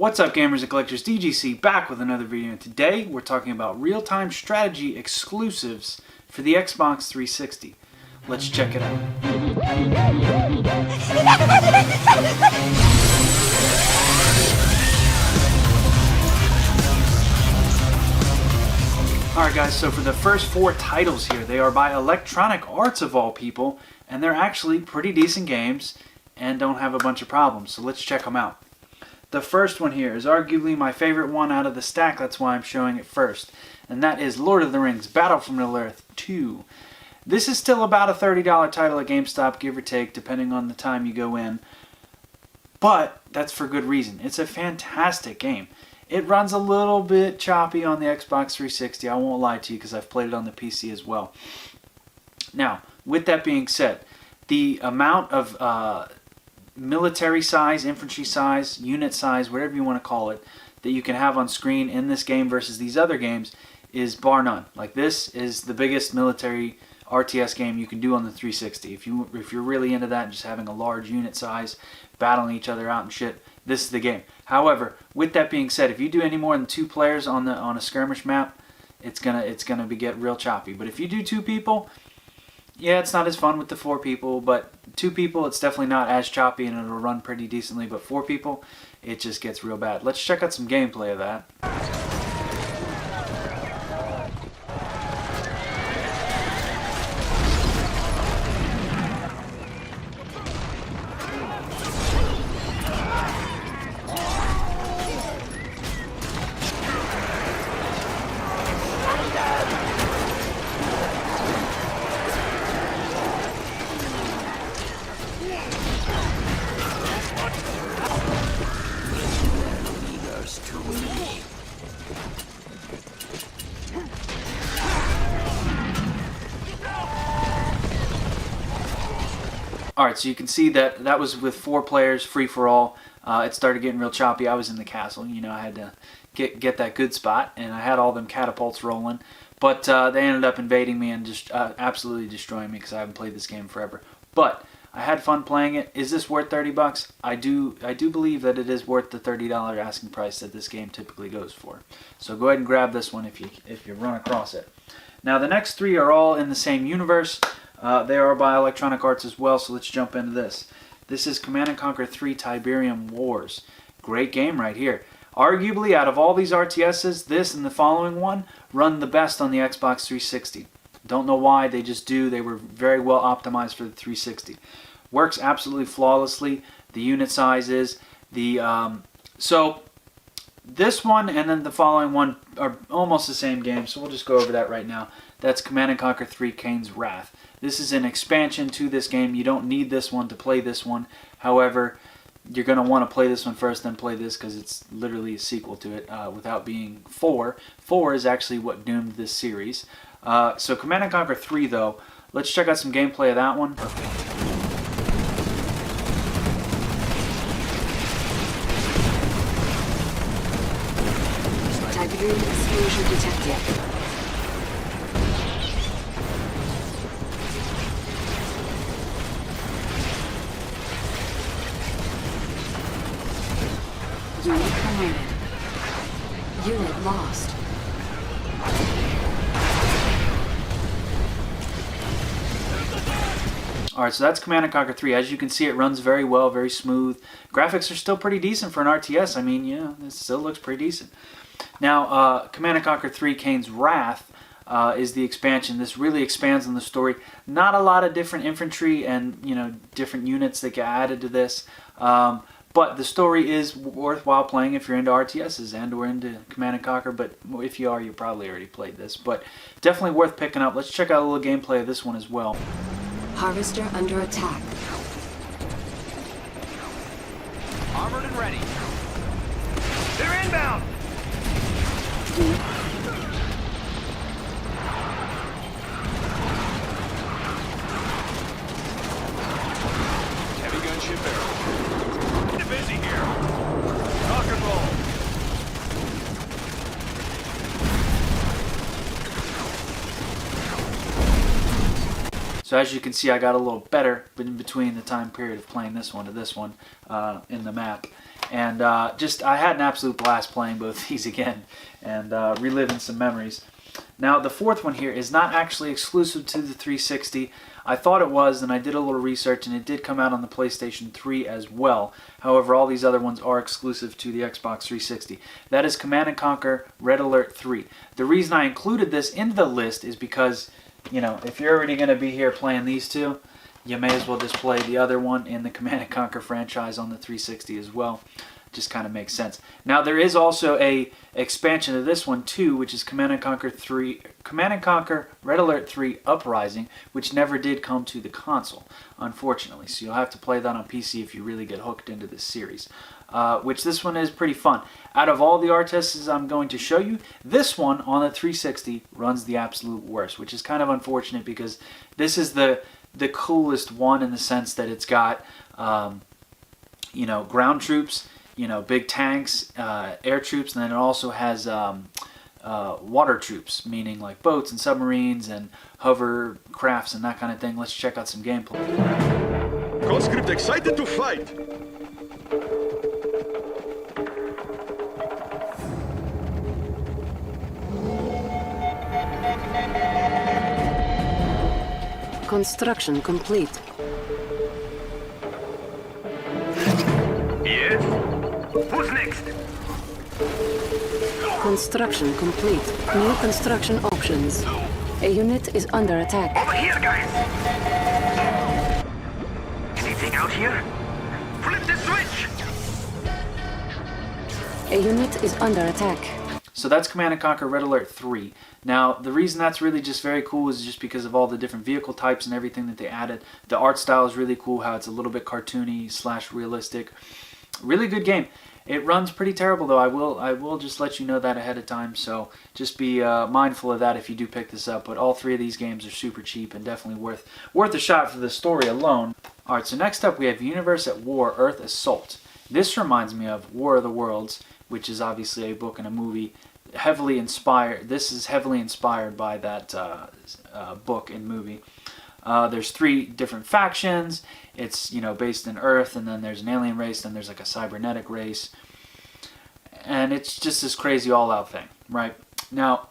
What's up, gamers and collectors? DGC back with another video, and today we're talking about real-time strategy exclusives for the Xbox 360. Let's check it out. Alright guys, so for the first 4 titles here, they are by Electronic Arts of all people, and they're actually pretty decent games and don't have a bunch of problems, so let's check them out. The first one here is arguably my favorite one out of the stack, that's why I'm showing it first, and that is Lord of the Rings Battle for Middle-earth 2. This is still about a $30 title at GameStop, give or take, depending on the time you go in, but that's for good reason. It's a fantastic game. It runs a little bit choppy on the Xbox 360, I won't lie to you, because I've played it on the PC as well. Now, with that being said, the amount of military size, infantry size, unit size, whatever you want to call it, that you can have on screen in this game versus these other games is bar none. Like, this is the biggest military RTS game you can do on the 360. If you're really into that and just having a large unit size, battling each other out and shit, this is the game. However, with that being said, if you do any more than 2 players on a skirmish map, it's gonna get real choppy. But if you do 2 people, yeah, it's not as fun with the 4 people, but 2 people, it's definitely not as choppy and it'll run pretty decently. But 4 people, it just gets real bad. Let's check out some gameplay of that. Alright, so you can see that was with 4 players, free for all. It started getting real choppy. I was in the castle, you know, I had to get that good spot, and I had all them catapults rolling. But they ended up invading me and just absolutely destroying me because I haven't played this game forever. But I had fun playing it. Is this worth 30 bucks? I do believe that it is worth the $30 asking price that this game typically goes for. So go ahead and grab this one if you run across it. Now the next 3 are all in the same universe. They are by Electronic Arts as well, so let's jump into this. This is Command & Conquer 3 Tiberium Wars. Great game right here. Arguably, out of all these RTSs, this and the following one run the best on the Xbox 360. Don't know why, they just do. They were very well optimized for the 360. Works absolutely flawlessly. The unit sizes, so this one and then the following one are almost the same game, so we'll just go over that right now. That's Command & Conquer 3 Kane's Wrath. This is an expansion to this game. You don't need this one to play this one. However, you're going to want to play this one first, then play this, because it's literally a sequel to it without being 4. 4 is actually what doomed this series. So Command & Conquer 3, though, let's check out some gameplay of that one. Tiberium explosion detected. Unit promoted. Unit lost. Alright, so that's Command & Conquer 3. As you can see, it runs very well, very smooth. Graphics are still pretty decent for an RTS. I mean, yeah, it still looks pretty decent. Now, Command & Conquer 3 Kane's Wrath is the expansion. This really expands on the story. Not a lot of different infantry and, you know, different units that get added to this. But the story is worthwhile playing if you're into RTSs and or into Command & Conquer. But if you are, you probably already played this. But definitely worth picking up. Let's check out a little gameplay of this one as well. Harvester under attack. Armored and ready. They're inbound! Heavy gunship barrel. They're busy here. Rock and roll. So as you can see, I got a little better in between the time period of playing this one to this one in the map. And I had an absolute blast playing both these again and reliving some memories. Now, the fourth one here is not actually exclusive to the 360. I thought it was, and I did a little research, and it did come out on the PlayStation 3 as well. However, all these other ones are exclusive to the Xbox 360. That is Command & Conquer Red Alert 3. The reason I included this in the list is because, you know, if you're already going to be here playing these two, you may as well just play the other one in the Command & Conquer franchise on the 360 as well. Just kind of makes sense. Now, there is also a expansion of this one too, which is Command & Conquer Red Alert 3 Uprising, which never did come to the console, unfortunately. So you'll have to play that on PC if you really get hooked into this series. Which this one is pretty fun. Out of all the RTSs I'm going to show you, this one on the 360 runs the absolute worst, which is kind of unfortunate because this is the coolest one in the sense that it's got you know, ground troops, you know, big tanks, air troops, and then it also has water troops, meaning like boats and submarines and hovercrafts and that kind of thing. Let's check out some gameplay. Conscript excited to fight! Construction complete. Yes? Who's next? Construction complete. New construction options. A unit is under attack. Over here, guys! Anything out here? Flip the switch! A unit is under attack. So that's Command & Conquer Red Alert 3. Now, the reason that's really just very cool is just because of all the different vehicle types and everything that they added. The art style is really cool, how it's a little bit cartoony / realistic. Really good game. It runs pretty terrible though. I will just let you know that ahead of time, so just be mindful of that if you do pick this up. But all three of these games are super cheap and definitely worth a shot for the story alone. Alright, so next up we have Universe at War, Earth Assault. This reminds me of War of the Worlds, which is obviously a book and a movie. Heavily inspired. This is heavily inspired by that book and movie. There's 3 different factions. It's, you know, based in Earth, and then there's an alien race, then there's like a cybernetic race, and it's just this crazy all-out thing, right? Now,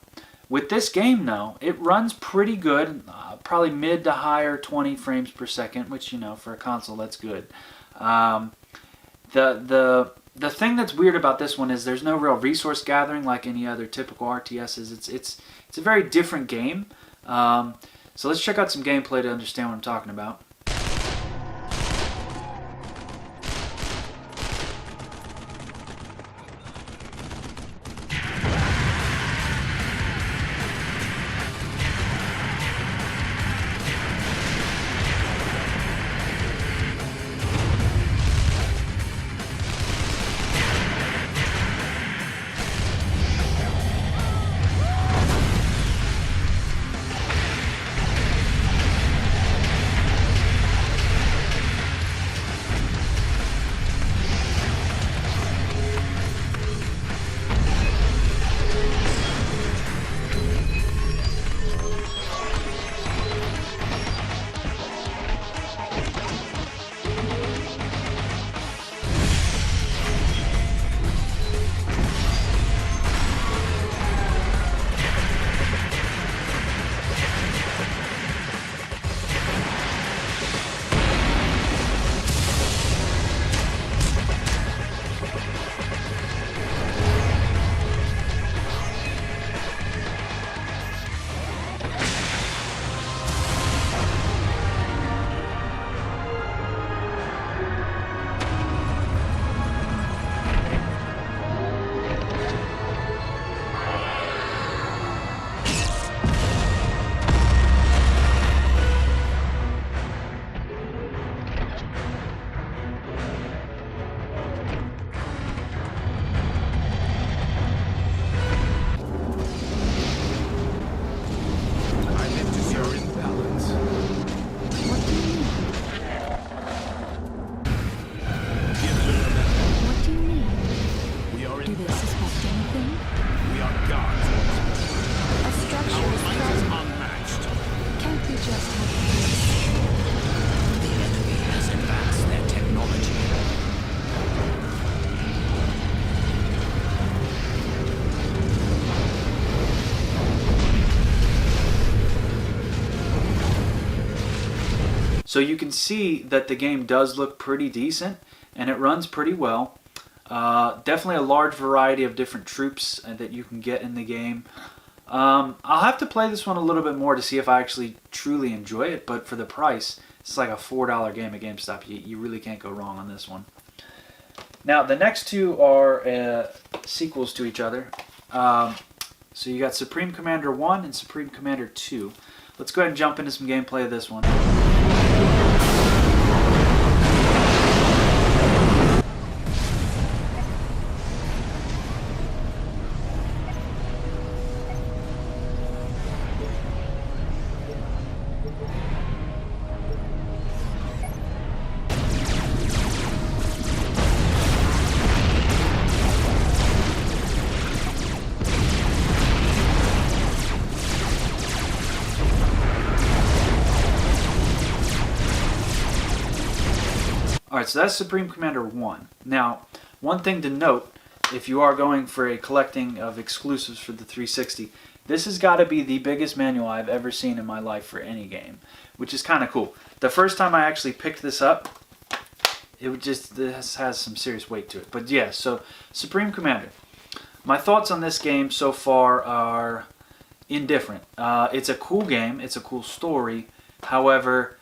with this game, though, it runs pretty good, probably mid to higher 20 frames per second, which, you know, for a console, that's good. The thing that's weird about this one is there's no real resource gathering like any other typical RTSs. It's a very different game. So let's check out some gameplay to understand what I'm talking about. So you can see that the game does look pretty decent, and it runs pretty well. Definitely a large variety of different troops that you can get in the game. I'll have to play this one a little bit more to see if I actually truly enjoy it, but for the price, it's like a $4 game at GameStop. You really can't go wrong on this one. Now, the next two are sequels to each other. So you got Supreme Commander 1 and Supreme Commander 2. Let's go ahead and jump into some gameplay of this one. Alright, so that's Supreme Commander 1. Now, one thing to note, if you are going for a collecting of exclusives for the 360, this has got to be the biggest manual I've ever seen in my life for any game, which is kind of cool. The first time I actually picked this up, this has some serious weight to it. But yeah, so Supreme Commander. My thoughts on this game so far are indifferent. It's a cool game, it's a cool story, however,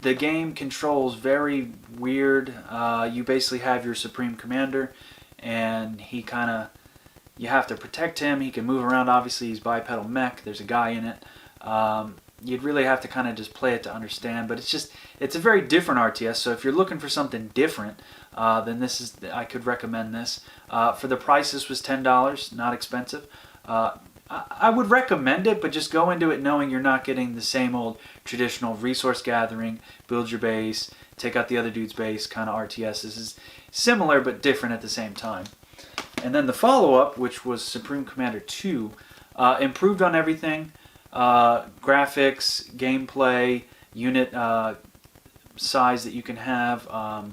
the game controls very weird. You basically have your Supreme Commander, and he kind of, you have to protect him. He can move around. Obviously, he's bipedal mech. There's a guy in it. You'd really have to kind of just play it to understand. But it's a very different RTS. So if you're looking for something different, then I could recommend this. For the price, this was $10. Not expensive. I would recommend it, but just go into it knowing you're not getting the same old traditional resource gathering, build your base, take out the other dude's base kind of RTS. This is similar but different at the same time. And then the follow-up, which was Supreme Commander 2, improved on everything. Graphics, gameplay, unit size that you can have.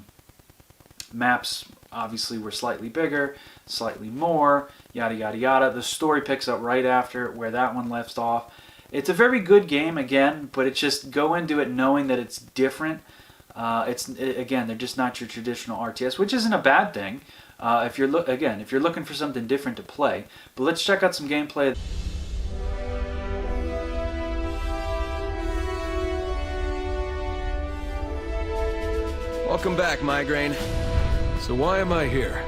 Maps obviously were slightly bigger, slightly more, yada yada yada. The story picks up right after where that one left off. It's a very good game again, but it's just go into it knowing that it's different. Again, they're just not your traditional RTS, which isn't a bad thing. If you're looking for something different to play. But let's check out some gameplay. Welcome back, Migraine. So why am I here?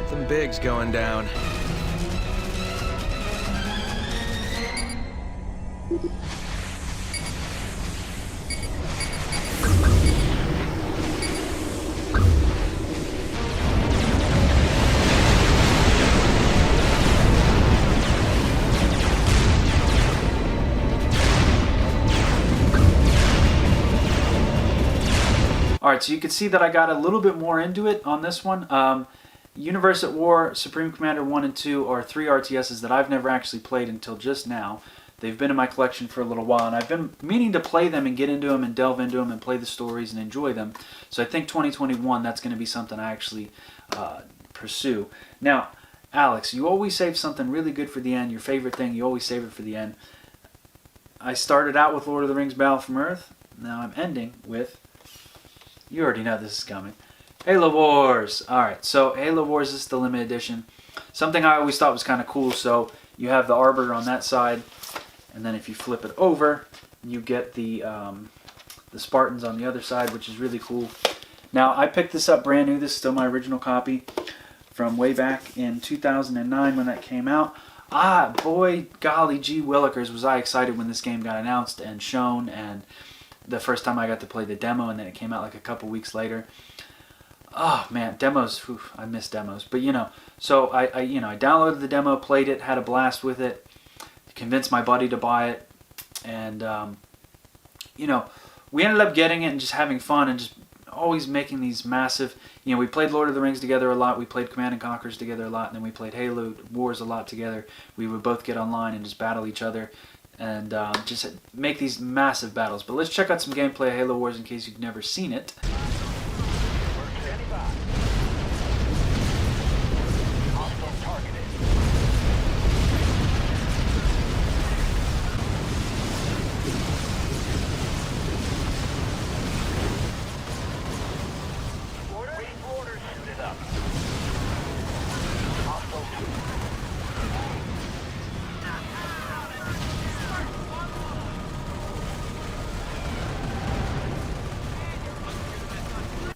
Something big's going down. Alright, so you can see that I got a little bit more into it on this one. Universe at War, Supreme Commander 1 and 2 are 3 RTSs that I've never actually played until just now. They've been in my collection for a little while, and I've been meaning to play them and get into them and delve into them and play the stories and enjoy them. So I think 2021, that's going to be something I actually pursue. Now, Alex, you always save something really good for the end. Your favorite thing, you always save it for the end. I started out with Lord of the Rings Battle from Earth. Now I'm ending with, you already know this is coming, Halo Wars. Alright, so Halo Wars is the limited edition. Something I always thought was kind of cool. So you have the Arbiter on that side, and then if you flip it over, you get the Spartans on the other side, which is really cool. Now, I picked this up brand new. This is still my original copy from way back in 2009 when that came out. Boy, golly gee willikers, was I excited when this game got announced and shown, and the first time I got to play the demo, and then it came out like a couple weeks later. Oh man, demos, I miss demos. But so I downloaded the demo, played it, had a blast with it, convinced my buddy to buy it, and we ended up getting it and just having fun and just always making these massive, we played Lord of the Rings together a lot, we played Command & Conquers together a lot, and then we played Halo Wars a lot together. We would both get online and just battle each other and just make these massive battles. But let's check out some gameplay of Halo Wars in case you've never seen it.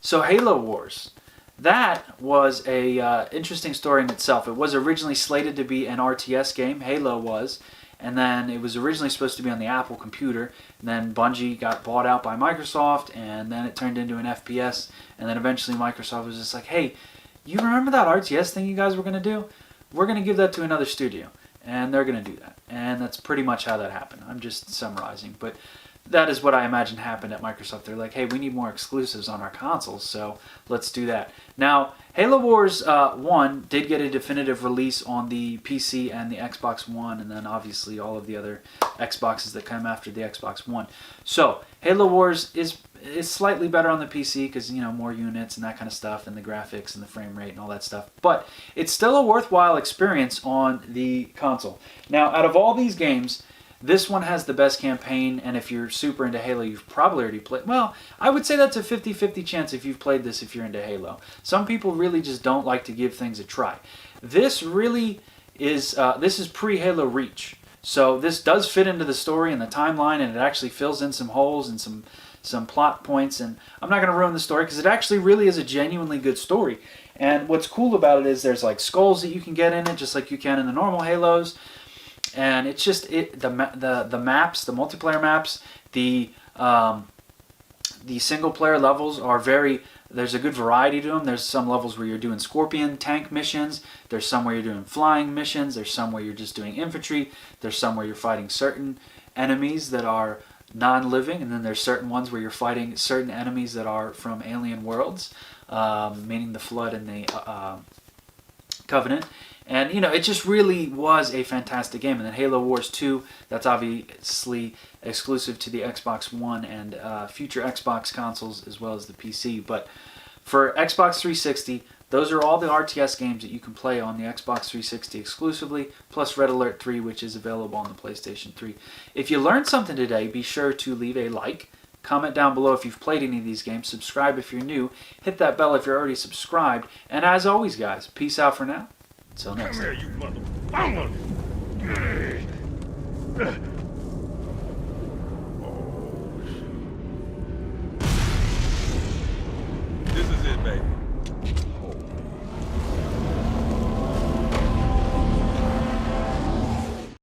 So Halo Wars. That was a interesting story in itself. It was originally slated to be an RTS game, Halo was, and then it was originally supposed to be on the Apple computer, and then Bungie got bought out by Microsoft, and then it turned into an FPS, and then eventually Microsoft was just like, hey, you remember that RTS thing you guys were going to do? We're going to give that to another studio, and they're going to do that. And that's pretty much how that happened. I'm just summarizing, but that is what I imagine happened at Microsoft. They're like, hey, we need more exclusives on our consoles, so let's do that. Now, Halo Wars 1 did get a definitive release on the PC and the Xbox One, and then obviously all of the other Xboxes that come after the Xbox One. So, Halo Wars is slightly better on the PC because, you know, more units and that kind of stuff, and the graphics and the frame rate and all that stuff. But it's still a worthwhile experience on the console. Now, out of all these games, this one has the best campaign, and if you're super into Halo, you've probably already played. Well, I would say that's a 50-50 chance if you've played this if you're into Halo. Some people really just don't like to give things a try. This really is, this is pre-Halo Reach. So this does fit into the story and the timeline, and it actually fills in some holes and some plot points. And I'm not going to ruin the story because it actually really is a genuinely good story. And what's cool about it is there's like skulls that you can get in it, just like you can in the normal Halos. And it's just the maps, the multiplayer maps, the single player levels are very. There's a good variety to them. There's some levels where you're doing Scorpion tank missions. There's some where you're doing flying missions. There's some where you're just doing infantry. There's some where you're fighting certain enemies that are non-living, and then there's certain ones where you're fighting certain enemies that are from alien worlds, meaning the Flood and the Covenant. And, you know, it just really was a fantastic game. And then Halo Wars 2, that's obviously exclusive to the Xbox One and future Xbox consoles as well as the PC. But for Xbox 360, those are all the RTS games that you can play on the Xbox 360 exclusively, plus Red Alert 3, which is available on the PlayStation 3. If you learned something today, be sure to leave a like. Comment down below if you've played any of these games. Subscribe if you're new. Hit that bell if you're already subscribed. And as always, guys, peace out for now. Until next time. You mother... This is it, baby.